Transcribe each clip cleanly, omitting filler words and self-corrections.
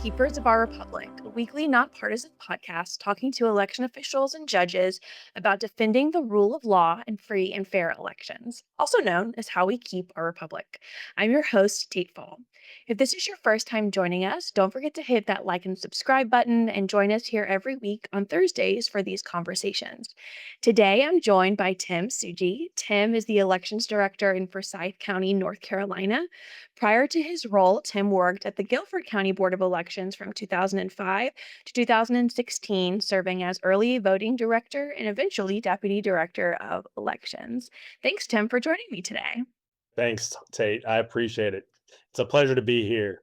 Keepers of Our Republic, a weekly nonpartisan podcast talking to election officials and judges about defending the rule of law and free and fair elections, also known as How We Keep Our Republic. I'm your host, Tate Fall. If this is your first time joining us, don't forget to hit that like and subscribe button and join us here every week on Thursdays for these conversations. Today, I'm joined by Tim Tsujii. Tim is the elections director in Forsyth County, North Carolina. Prior to his role, Tim worked at the Guilford County Board of Elections from 2005 to 2016, serving as early voting director and eventually deputy director of elections. Thanks, Tim, for joining me today. Thanks, Tate. I appreciate it. It's a pleasure to be here.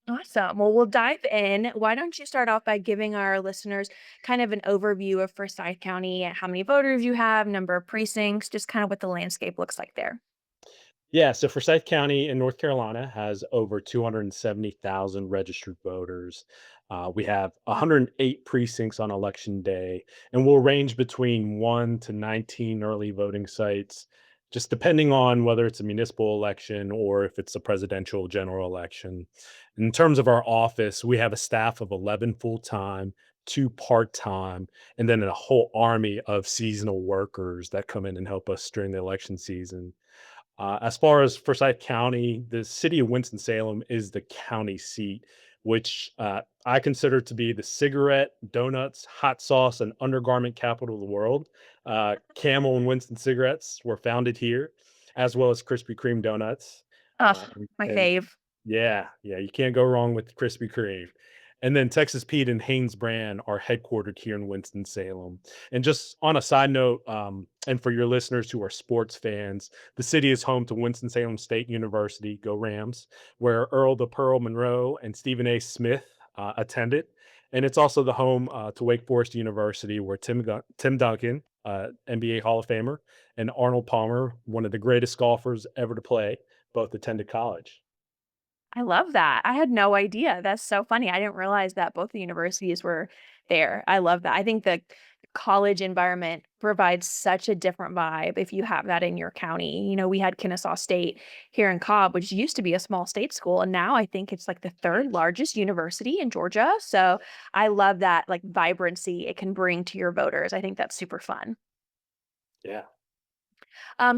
Awesome. Well, we'll dive in. Why don't you start off by giving our listeners kind of an overview of Forsyth County, how many voters you have, number of precincts, just kind of what the landscape looks like there? Yeah, so Forsyth County in North Carolina has over 270,000 registered voters. We have 108 precincts on election day, and we'll range between 1 to 19 early voting sites, just depending on whether it's a municipal election or if it's a presidential general election. In terms of our office, we have a staff of 11 full time, two part time, and then a whole army of seasonal workers that come in and help us during the election season. As far as Forsyth County, the city of Winston-Salem is the county seat, which I consider to be the cigarette, donuts, hot sauce, and undergarment capital of the world. Camel and Winston cigarettes were founded here, as well as Krispy Kreme donuts. Oh, my And fave. yeah, you can't go wrong with Krispy Kreme. And then Texas Pete and Hanes Brand are headquartered here in Winston-Salem. And just on a side note, and for your listeners who are sports fans, the city is home to Winston-Salem State University, go Rams, where Earl the Pearl Monroe and Stephen A. Smith attended. And it's also the home to Wake Forest University, where Tim Duncan, NBA Hall of Famer, and Arnold Palmer, one of the greatest golfers ever to play, both attended college. I love that. I had no idea. That's so funny. I didn't realize that both the universities were there. I love that. I think the college environment provides such a different vibe if you have that in your county. We had Kennesaw State here in Cobb, which used to be a small state school, and now I think it's like the third largest university in Georgia. So I love that like vibrancy it can bring to your voters. I think that's super fun. Yeah.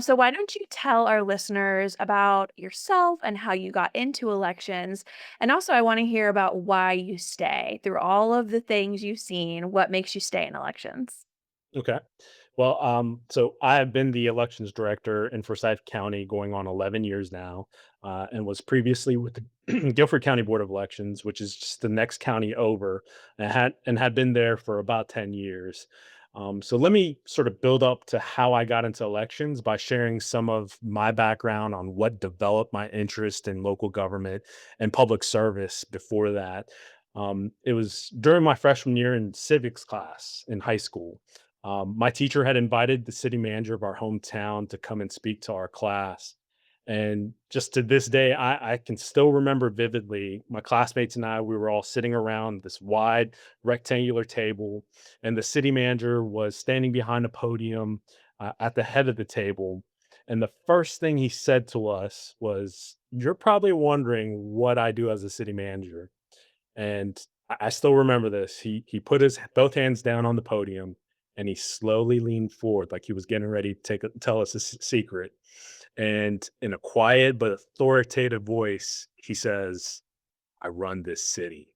So why don't you tell our listeners about yourself and how you got into elections? And also, I want to hear about why you stay through all of the things you've seen. What makes you stay in elections? Okay. Well, so I have been the elections director in Forsyth County going on 11 years now, and was previously with the Guilford County Board of Elections, which is just the next county over, and had been there for about 10 years. So let me sort of build up to how I got into elections by sharing some of my background on what developed my interest in local government and public service before that. It was during my freshman year in civics class in high school. My teacher had invited the city manager of our hometown to come and speak to our class. And just to this day, I can still remember vividly my classmates and I, we were all sitting around this wide rectangular table, and the city manager was standing behind a podium at the head of the table. And the first thing he said to us was, "You're probably wondering what I do as a city manager." And I still remember this. He put his both hands down on the podium, and he slowly leaned forward like he was getting ready to tell us a secret. And in a quiet but authoritative voice, he says, "I run this city."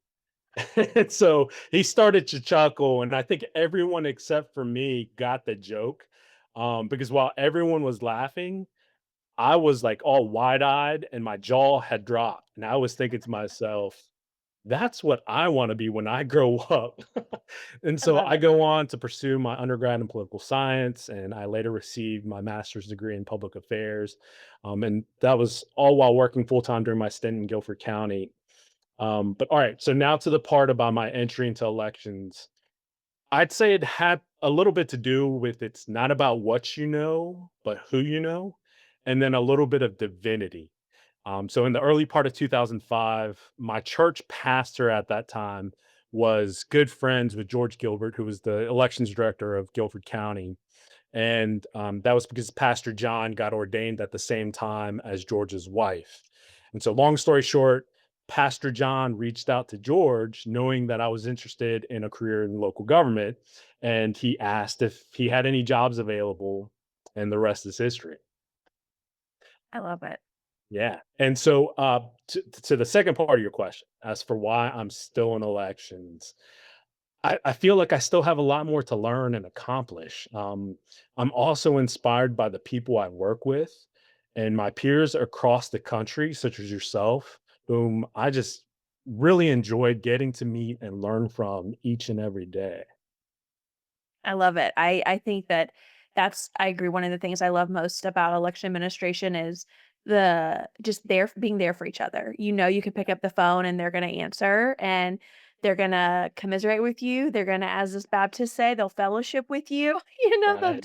And so he started to chuckle, and I think everyone except for me got the joke. Because while everyone was laughing, I was like all wide eyed and my jaw had dropped. And I was thinking to myself, that's what I wanna be when I grow up. And I so love I it. go on to pursue my undergrad in political science, and I later received my master's degree in public affairs. And that was all while working full time during my stint in Guilford County. But all right, so now to the part about my entry into elections. I'd say it had a little bit to do with it's not about what you know, but who you know, and then a little bit of divinity. So in the early part of 2005, my church pastor at that time was good friends with George Gilbert, who was the elections director of Guilford County. And that was because Pastor John got ordained at the same time as George's wife. And so, long story short, Pastor John reached out to George knowing that I was interested in a career in local government, and he asked if he had any jobs available, and the rest is history. I love it. Yeah. And so, to the second part of your question, as for why I'm still in elections, I feel like I still have a lot more to learn and accomplish. I'm also inspired by the people I work with and my peers across the country, such as yourself, whom I just really enjoyed getting to meet and learn from each and every day. I love it. I think that I agree. One of the things I love most about election administration is the just there being there for each other. You know, you can pick up the phone and they're going to answer and they're going to commiserate with you. They're going to, as this Baptists say, they'll fellowship with you. You know, Right.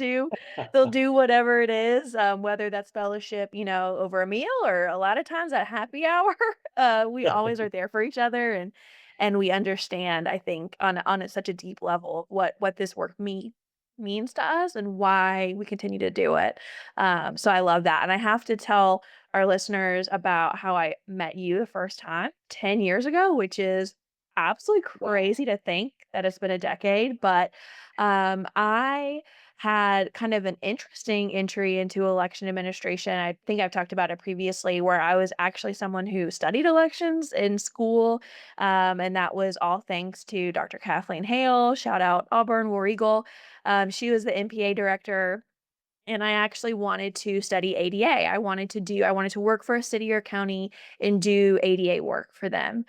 they'll do whatever it is, whether that's fellowship, over a meal or a lot of times at happy hour. We always are there for each other and we understand, I think, such a deep level what this work means to us and why we continue to do it. So I love that, and I have to tell our listeners about how I met you the first time 10 years ago, which is absolutely Wow. crazy to think that it's been a decade. But I had kind of an interesting entry into election administration. I think I've talked about it previously, where I was actually someone who studied elections in school, and that was all thanks to Dr. Kathleen Hale. Shout out Auburn War Eagle. She was the MPA director and I actually wanted to study ADA. I wanted to work for a city or county and do ADA work for them,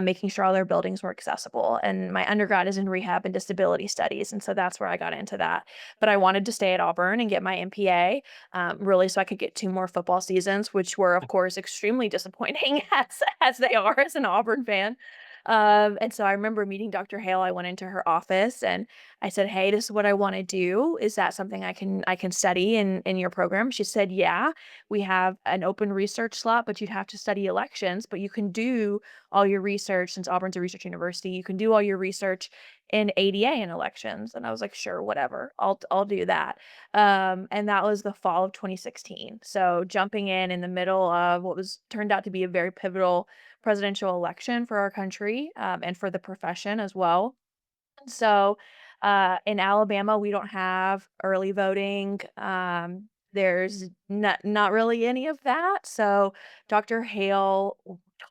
making sure all their buildings were accessible. And my undergrad is in rehab and disability studies, and so that's where I got into that. But I wanted to stay at Auburn and get my MPA, really, so I could get 2 more football seasons, which were, of course, extremely disappointing as they are as an Auburn fan. And so I remember meeting Dr. Hale. I went into her office and I said, "Hey, this is what I wanna do. Is that something I can study in your program?" She said, "Yeah, we have an open research slot, but you'd have to study elections, but you can do all your research since Auburn's a research university, you can do all your research in ADA in elections." And I was like, "Sure, whatever. I'll do that." And that was the fall of 2016. So jumping in the middle of what was turned out to be a very pivotal presidential election for our country, and for the profession as well. So, in Alabama, we don't have early voting. There's not really any of that. So, Dr. Hale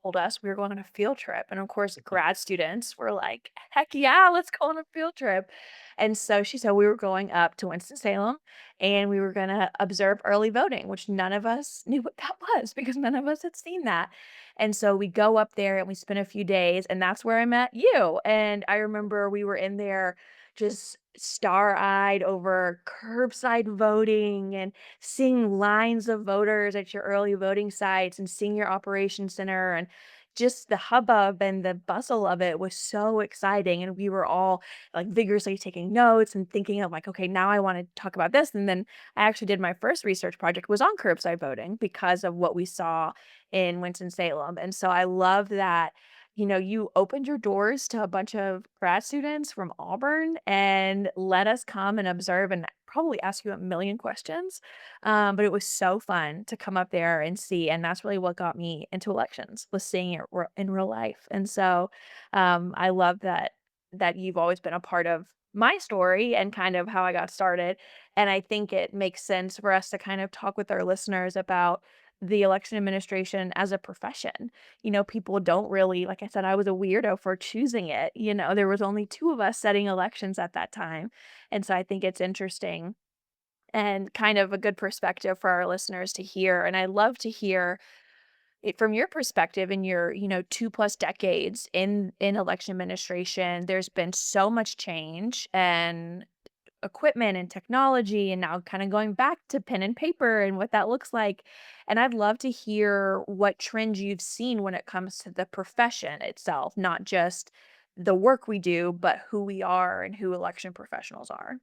told us we were going on a field trip, and of course, grad students were like, "Heck yeah, let's go on a field trip!" And so she said we were going up to Winston Salem, and we were going to observe early voting, which none of us knew what that was because none of us had seen that. And so we go up there and we spend a few days, and that's where I met you. And I remember we were in there just star-eyed over curbside voting and seeing lines of voters at your early voting sites and seeing your operations center and just the hubbub and the bustle of it was so exciting. And we were all like vigorously taking notes and thinking of like, okay, now I want to talk about this. And then I actually did my first research project was on curbside voting because of what we saw in Winston-Salem, and so I love that, you opened your doors to a bunch of grad students from Auburn and let us come and observe and probably ask you a million questions, but it was so fun to come up there and see, and that's really what got me into elections, was seeing it in real life, and so, I love that you've always been a part of my story and kind of how I got started, and I think it makes sense for us to kind of talk with our listeners about the election administration as a profession. People don't really, like I said, I was a weirdo for choosing it. There was only 2 of us setting elections at that time. And so I think it's interesting and kind of a good perspective for our listeners to hear. And I love to hear it from your perspective in your, 2 plus decades in election administration. There's been so much change and equipment and technology and now kind of going back to pen and paper and what that looks like. And I'd love to hear what trends you've seen when it comes to the profession itself, not just the work we do, but who we are and who election professionals are.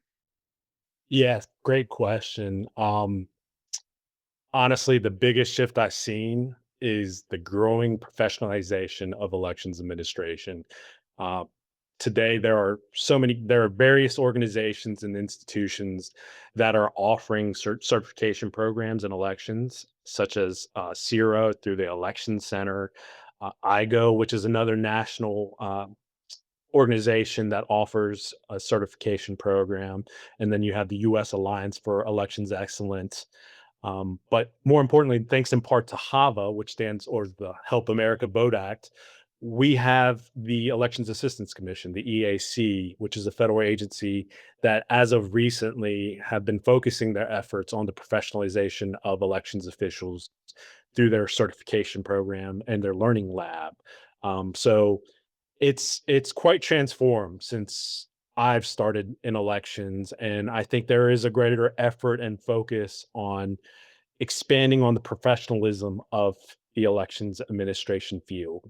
Yes, great question. Honestly, the biggest shift I've seen is the growing professionalization of elections administration. Uh, Today, there are various organizations and institutions that are offering certification programs in elections, such as CIRA through the Election Center. IGO, which is another national organization that offers a certification program, and then you have the U.S. Alliance for Elections Excellence. But more importantly, thanks in part to HAVA, which stands or the Help America Vote Act, we have the Elections Assistance Commission, the EAC, which is a federal agency that, as of recently, have been focusing their efforts on the professionalization of elections officials through their certification program and their learning lab. So it's quite transformed since I've started in elections, and I think there is a greater effort and focus on expanding on the professionalism of the elections administration field.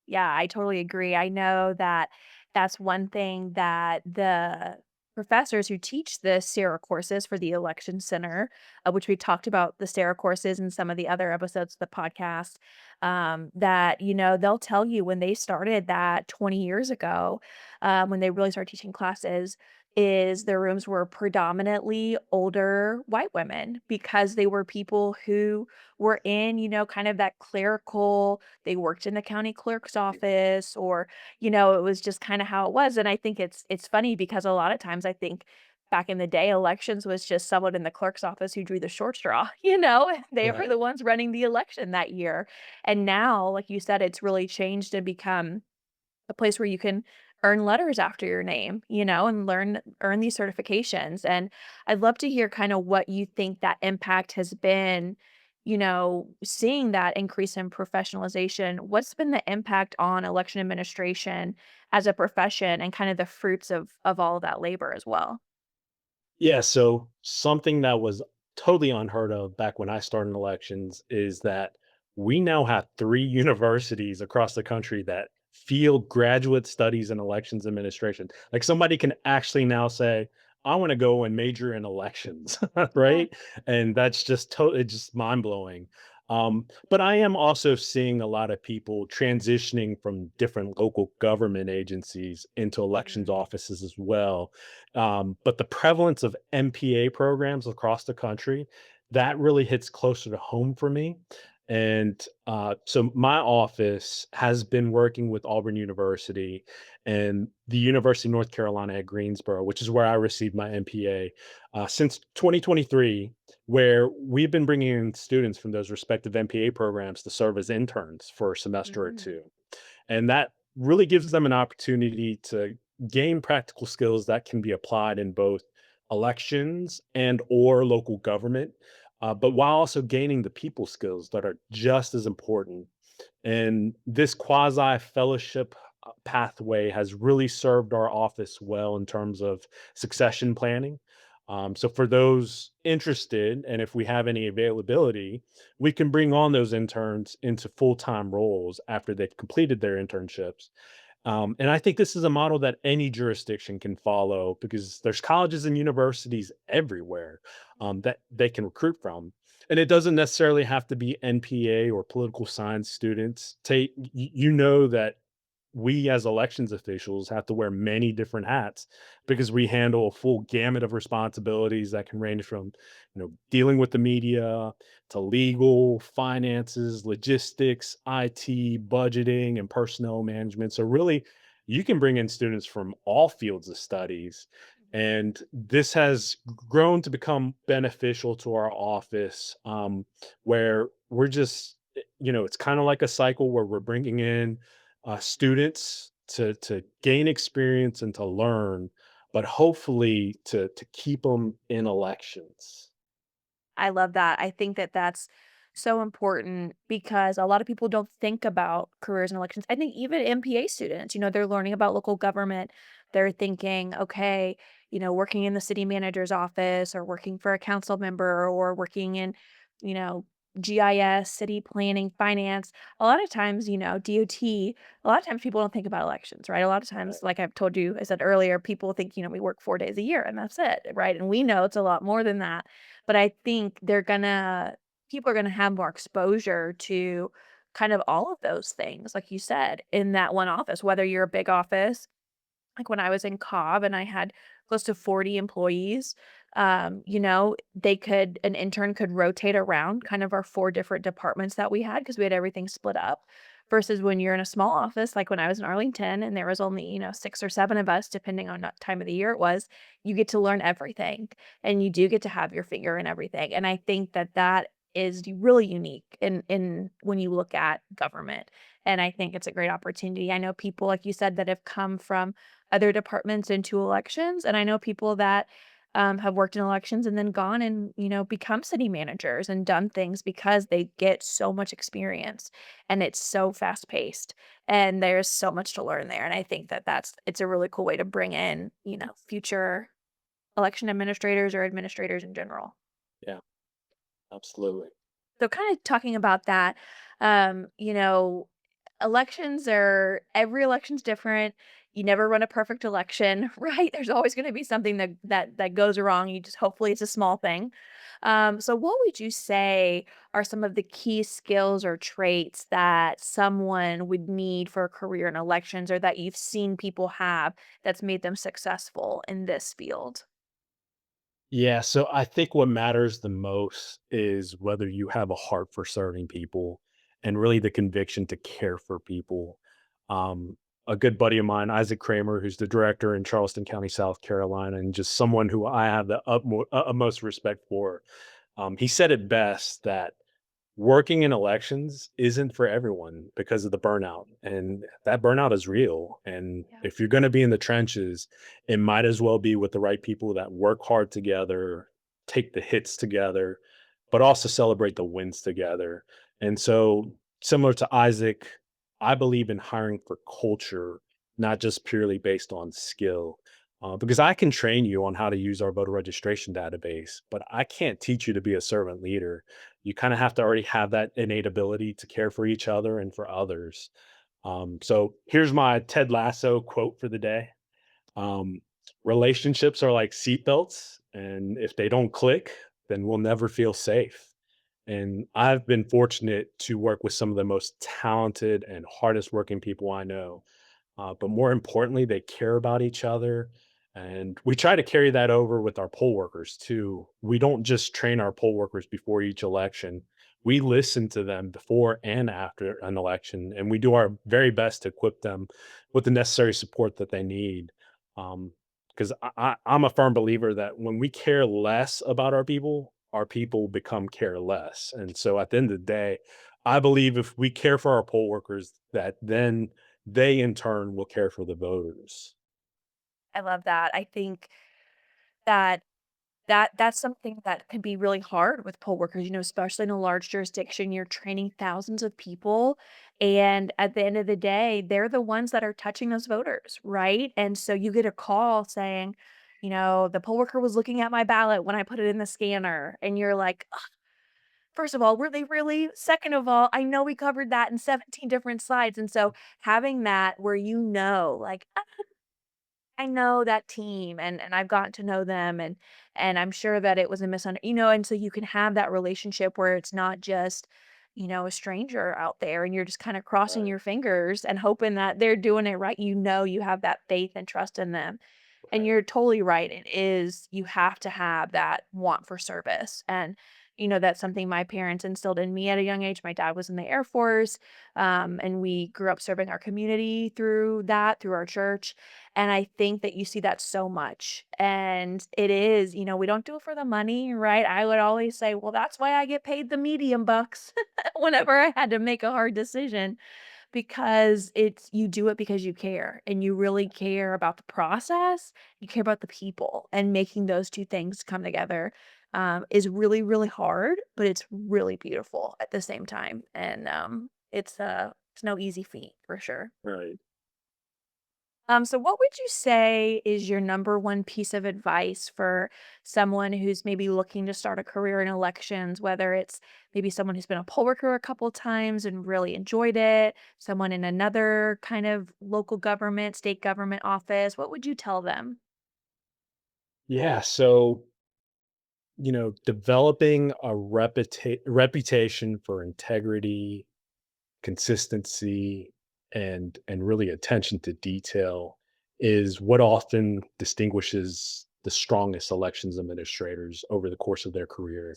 Yeah, I totally agree. I know that that's one thing that the professors who teach the SARA courses for the Election Center, which we talked about the SARA courses in some of the other episodes of the podcast, that, they'll tell you when they started that 20 years ago, when they really started teaching classes, is their rooms were predominantly older white women because they were people who were in, kind of that clerical, they worked in the county clerk's office or, it was just kinda how it was, and I think it's funny because a lot of times I think back in the day, elections was just someone in the clerk's office who drew the short straw, They were Right. the ones running the election that year, and now, like you said, it's really changed and become a place where you can earn letters after your name, and earn these certifications. And I'd love to hear kind of what you think that impact has been, seeing that increase in professionalization. What's been the impact on election administration as a profession and kind of the fruits of all of that labor as well? Yeah, so something that was totally unheard of back when I started in elections is that we now have 3 universities across the country that field graduate studies in elections administration. Like, somebody can actually now say, "I wanna go and major in elections," Yeah. right? And that's it's just mind-blowing. But I am also seeing a lot of people transitioning from different local government agencies into elections Mm. offices as well. But the prevalence of MPA programs across the country, that really hits closer to home for me. And so my office has been working with Auburn University and the University of North Carolina at Greensboro, which is where I received my MPA, since 2023, where we've been bringing in students from those respective MPA programs to serve as interns for a semester or Mm. two. And that really gives them an opportunity to gain practical skills that can be applied in both elections and or local government, but while also gaining the people skills that are just as important. And this quasi fellowship pathway has really served our office well in terms of succession planning. So, for those interested, and if we have any availability, we can bring on those interns into full time roles after they've completed their internships. And I think this is a model that any jurisdiction can follow because there's colleges and universities everywhere that they can recruit from. And it doesn't necessarily have to be NPA or political science students. Tate, you know that we as elections officials have to wear many different hats because we handle a full gamut of responsibilities that can range from, dealing with the media to legal, finances, logistics, IT, budgeting, and personnel management. So really, you can bring in students from all fields of studies. And this has grown to become beneficial to our office, where we're just, it's kind of like a cycle where we're bringing in students to gain experience and to learn, but hopefully to keep them in elections. I love that. I think that that's so important because a lot of people don't think about careers and elections. I think even MPA students, they're learning about local government. They're thinking, okay, working in the city manager's office or working for a council member or working in, you know, GIS, city planning, finance. A lot of times, DOT, a lot of times people don't think about elections, right? A lot of Right. times, like I've told you, I said earlier, people think, we work 4 days a year and that's it, right? And we know it's a lot more than that, but I think people are gonna have more exposure to kind of all of those things, like you said, in that one office, whether you're a big office like when I was in Cobb and I had close to 40 employees, an intern could rotate around kind of our 4 different departments that we had because we had everything split up versus when you're in a small office, like when I was in Arlington and there was only, 6 or 7 of us, depending on what time of the year it was, you get to learn everything and you do get to have your finger in everything. And I think that that is really unique in when you look at government. And I think it's a great opportunity. I know people, like you said, that have come from other departments into elections, and I know people that, have worked in elections and then gone and, become city managers and done things because they get so much experience, and it's so fast-paced, and there's so much to learn there, and I think that it's a really cool way to bring in, future election administrators or administrators in general. Yeah, absolutely. So kind of talking about that, elections are every election's different. You never run a perfect election, right? There's always going to be something that goes wrong. You just hopefully it's a small thing. So what would you say are some of the key skills or traits that someone would need for a career in elections or that you've seen people have that's made them successful in this field? Yeah, so I think what matters the most is whether you have a heart for serving people and really the conviction to care for people. Um, a good buddy of mine, Isaac Kramer, who's the director in Charleston County, South Carolina, and just someone who I have the utmost respect for. He said it best that working in elections isn't for everyone because of the burnout, and that burnout is real. And Yeah. if you're going to be in the trenches, it might as well be with the right people that work hard together, take the hits together, but also celebrate the wins together. And so, similar to Isaac, I believe in hiring for culture, not just purely based on skill. Because I can train you on how to use our voter registration database, but I can't teach you to be a servant leader. You kind of have to already have that innate ability to care for each other and for others. So here's my Ted Lasso quote for the day. Um, Relationships are like seatbelts, and if they don't click, then we'll never feel safe. And I've been fortunate to work with some of the most talented and hardest working people I know, but more importantly, they care about each other. And we try to carry that over with our poll workers too. We don't just train our poll workers before each election. We listen to them before and after an election, and we do our very best to equip them with the necessary support that they need. Because I'm a firm believer that when we care less about our people become careless. And so at the end of the day, I believe if we care for our poll workers, that then they in turn will care for the voters. I love that. I think that that's something that can be really hard with poll workers, especially in a large jurisdiction. You're training thousands of people, and at the end of the day, they're the ones that are touching those voters, right? And so you get a call saying, "The poll worker was looking at my ballot when I put it in the scanner." And you're like, "Ugh, first of all, were they really? Second of all, I know we covered that in 17 different slides." And so having that where like, I know that team and I've gotten to know them and I'm sure that it was a and so you can have that relationship where it's not just, a stranger out there and you're just kind of crossing Right, your fingers and hoping that they're doing it right. You have that faith and trust in them. And right, you're totally right. It is you have to have that want for service. And that's something my parents instilled in me at a young age. My dad was in the Air Force, and we grew up serving our community through our church. And I think that you see that so much. And it is, we don't do it for the money, right? I would always say, well, that's why I get paid the medium bucks whenever I had to make a hard decision because you do it because you care and you really care about the process, you care about the people, and making those 2 things come together, is really, really hard, but it's really beautiful at the same time, and, it's no easy feat for sure. right. So what would you say is your number one piece of advice for someone who's maybe looking to start a career in elections, whether it's maybe someone who's been a poll worker a couple times and really enjoyed it, someone in another kind of local government, state government office, what would you tell them? Yeah. So, developing a reputation for integrity, consistency, and really attention to detail is what often distinguishes the strongest elections administrators over the course of their career.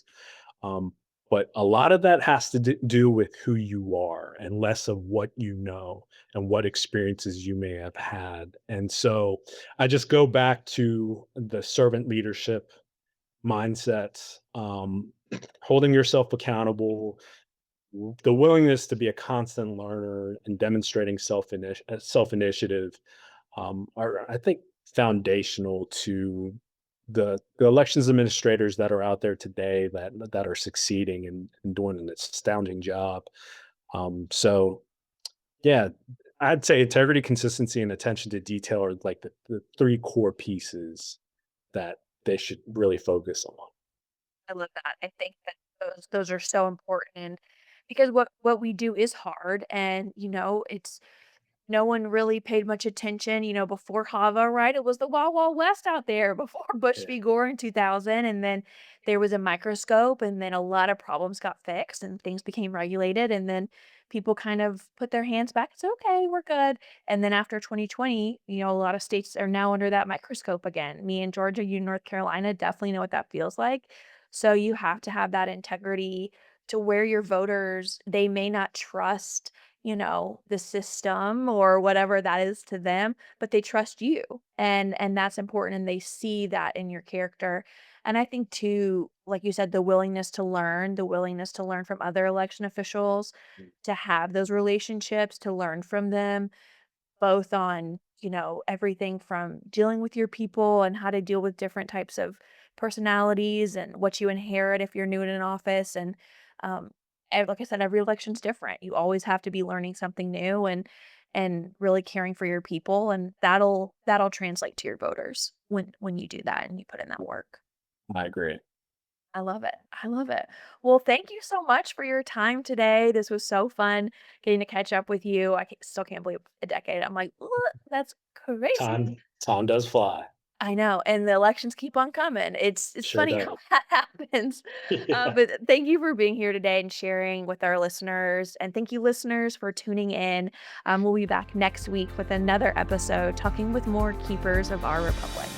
Um, but a lot of that has to do with who you are and less of what you know and what experiences you may have had. And so I just go back to the servant leadership mindset, holding yourself accountable, the willingness to be a constant learner and demonstrating self initiative are, I think, foundational to the elections administrators that are out there today that are succeeding and doing an astounding job. So yeah, I'd say integrity, consistency, and attention to detail are like the three core pieces that they should really focus on. I love that. I think that those are so important because what we do is hard, and it's no one really paid much attention, before Hava, right? It was the Wild Wild West out there before Bush Yeah, v. Gore in 2000, and then there was a microscope, and then a lot of problems got fixed, and things became regulated, and then people kind of put their hands back and said, "Okay, we're good." And then after 2020, a lot of states are now under that microscope again. Me in Georgia, you in North Carolina definitely know what that feels like. So you have to have that integrity to where your voters, they may not trust the system or whatever that is to them, but they trust you. And that's important and they see that in your character. And I think too, like you said, the willingness to learn from other election officials, to have those relationships, to learn from them, both on, everything from dealing with your people and how to deal with different types of personalities and what you inherit if you're new in an office. And um, like I said, every election's different. You always have to be learning something new and really caring for your people, and that'll translate to your voters when you do that and you put in that work. I agree. I love it. I love it. Well, thank you so much for your time today. This was so fun getting to catch up with you. Still can't believe a decade. I'm like, "What? That's crazy." Time does fly. I know, and the elections keep on coming. It's Sure funny how does. that happens. Yeah. But thank you for being here today and sharing with our listeners. And thank you, listeners, for tuning in. We'll be back next week with another episode talking with more keepers of our republic.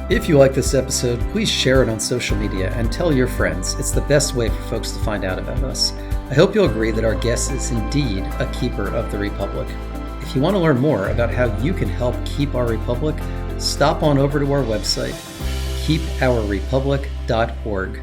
If you like this episode, please share it on social media and tell your friends. It's the best way for folks to find out about us. I hope you'll agree that our guest is indeed a keeper of the Republic. If you want to learn more about how you can help keep our Republic, stop on over to our website, keepourrepublic.org.